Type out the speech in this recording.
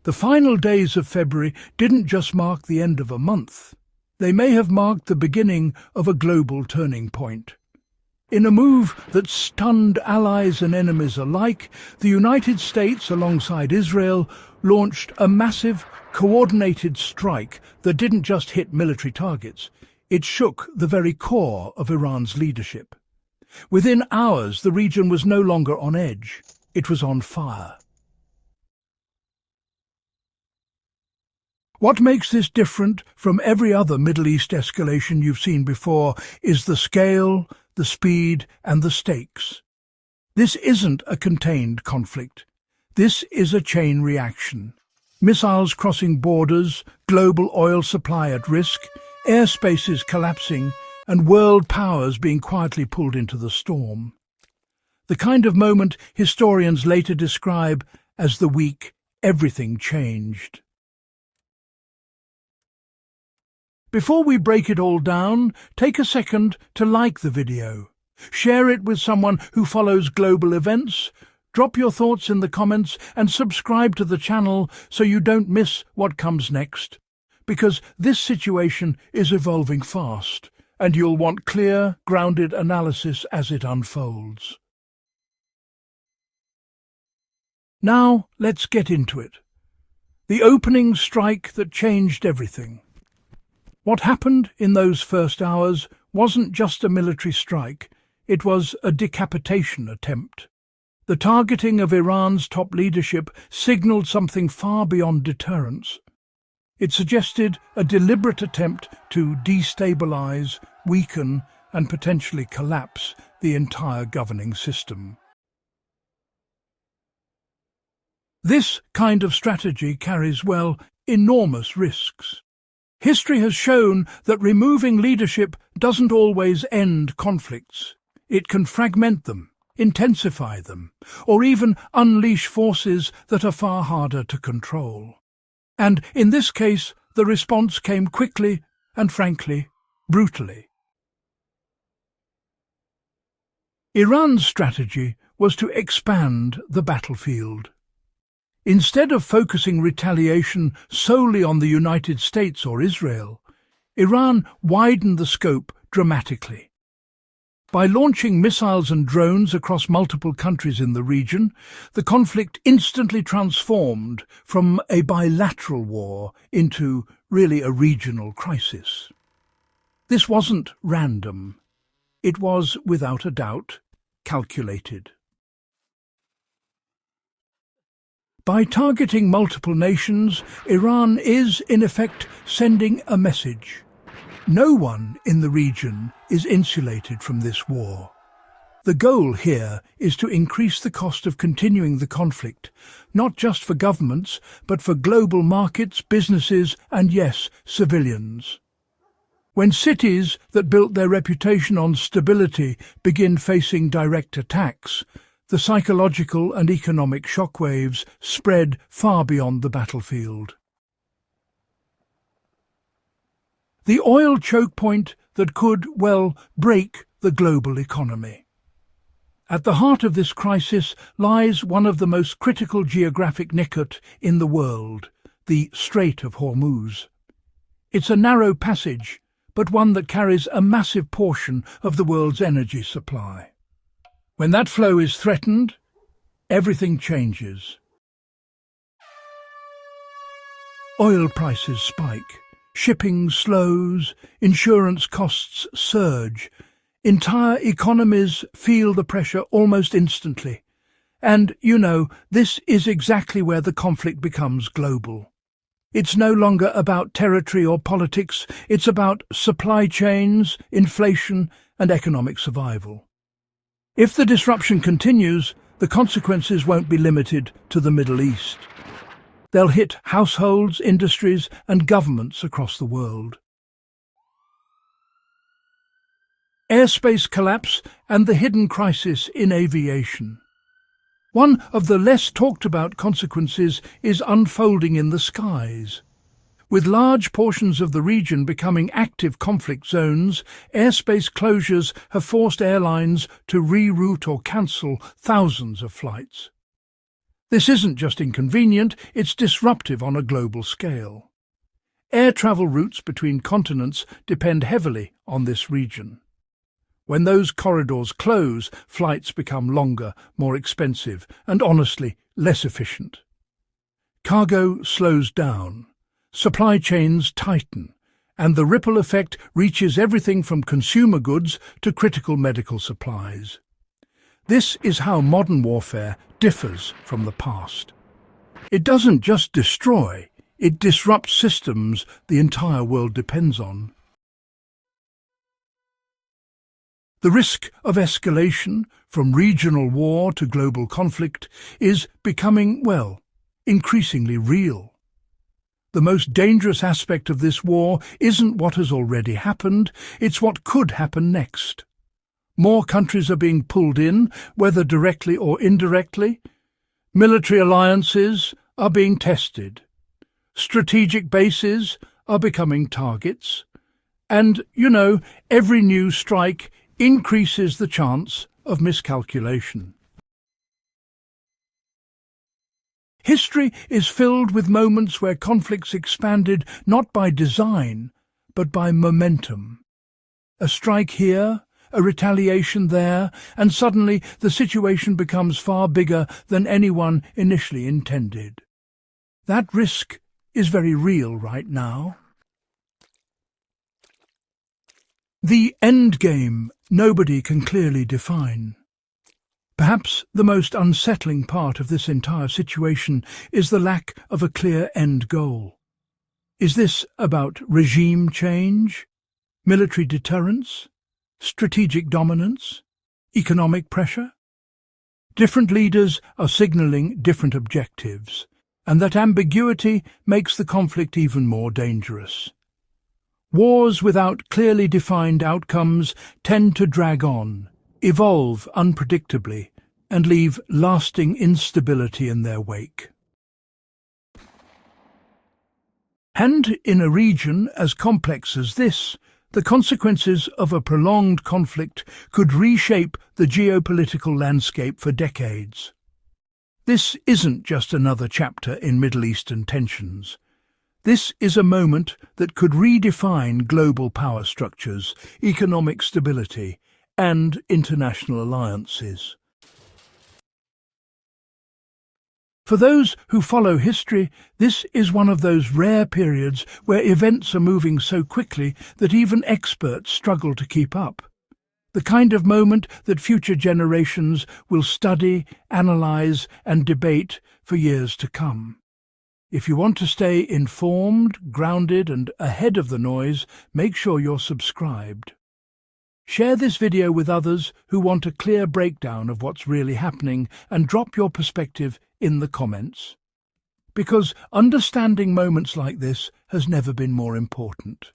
The final days of February didn't just mark the end of a month. They may have marked the beginning of a global turning point. In a move that stunned allies and enemies alike, the United States, alongside Israel, launched a massive, coordinated strike that didn't just hit military targets. It shook the very core of Iran's leadership. Within hours, the region was no longer on edge. It was on fire. What makes this different from every other Middle East escalation you've seen before is the scale, the speed, and the stakes. This isn't a contained conflict. This is a chain reaction. Missiles crossing borders, global oil supply at risk, airspaces collapsing, and world powers being quietly pulled into the storm. The kind of moment historians later describe as the week everything changed. Before we break it all down, take a second to like the video. Share it with someone who follows global events. Drop your thoughts in the comments and subscribe to the channel so you don't miss what comes next. Because this situation is evolving fast, and you'll want clear, grounded analysis as it unfolds. Now, let's get into it. The opening strike that changed everything. What happened in those first hours wasn't just a military strike, it was a decapitation attempt. The targeting of Iran's top leadership signaled something far beyond deterrence. It suggested a deliberate attempt to destabilize, weaken, and potentially collapse the entire governing system. This kind of strategy carries, enormous risks. History has shown that removing leadership doesn't always end conflicts. It can fragment them, intensify them, or even unleash forces that are far harder to control. And in this case, the response came quickly and, frankly, brutally. Iran's strategy was to expand the battlefield. Instead of focusing retaliation solely on the United States or Israel, Iran widened the scope dramatically. By launching missiles and drones across multiple countries in the region, the conflict instantly transformed from a bilateral war into really a regional crisis. This wasn't random. It was, without a doubt, calculated. By targeting multiple nations, Iran is, in effect, sending a message. No one in the region is insulated from this war. The goal here is to increase the cost of continuing the conflict, not just for governments, but for global markets, businesses, and yes, civilians. When cities that built their reputation on stability begin facing direct attacks, the psychological and economic shockwaves spread far beyond the battlefield. The oil choke point that could, break the global economy. At the heart of this crisis lies one of the most critical geographic niches in the world, the Strait of Hormuz. It's a narrow passage, but one that carries a massive portion of the world's energy supply. When that flow is threatened, everything changes. Oil prices spike, shipping slows, insurance costs surge. Entire economies feel the pressure almost instantly. And, this is exactly where the conflict becomes global. It's no longer about territory or politics, it's about supply chains, inflation, and economic survival. If the disruption continues, the consequences won't be limited to the Middle East. They'll hit households, industries, and governments across the world. Airspace collapse and the hidden crisis in aviation. One of the less talked about consequences is unfolding in the skies. With large portions of the region becoming active conflict zones, airspace closures have forced airlines to reroute or cancel thousands of flights. This isn't just inconvenient, it's disruptive on a global scale. Air travel routes between continents depend heavily on this region. When those corridors close, flights become longer, more expensive, and honestly, less efficient. Cargo slows down, supply chains tighten, and the ripple effect reaches everything from consumer goods to critical medical supplies. This is how modern warfare differs from the past. It doesn't just destroy, it disrupts systems the entire world depends on. The risk of escalation, from regional war to global conflict, is becoming, well, increasingly real. The most dangerous aspect of this war isn't what has already happened, it's what could happen next. More countries are being pulled in, whether directly or indirectly. Military alliances are being tested. Strategic bases are becoming targets. And, every new strike increases the chance of miscalculation. History is filled with moments where conflicts expanded not by design, but by momentum. A strike here, a retaliation there, and suddenly the situation becomes far bigger than anyone initially intended. That risk is very real right now. The endgame nobody can clearly define. Perhaps the most unsettling part of this entire situation is the lack of a clear end goal. Is this about regime change, military deterrence, strategic dominance, economic pressure? Different leaders are signaling different objectives, and that ambiguity makes the conflict even more dangerous. Wars without clearly defined outcomes tend to drag on, evolve unpredictably, and leave lasting instability in their wake. And in a region as complex as this, the consequences of a prolonged conflict could reshape the geopolitical landscape for decades. This isn't just another chapter in Middle Eastern tensions. This is a moment that could redefine global power structures, economic stability, and international alliances. For those who follow history, this is one of those rare periods where events are moving so quickly that even experts struggle to keep up. The kind of moment that future generations will study, analyze, and debate for years to come. If you want to stay informed, grounded, and ahead of the noise, make sure you're subscribed. Share this video with others who want a clear breakdown of what's really happening, and drop your perspective in the comments. Because understanding moments like this has never been more important.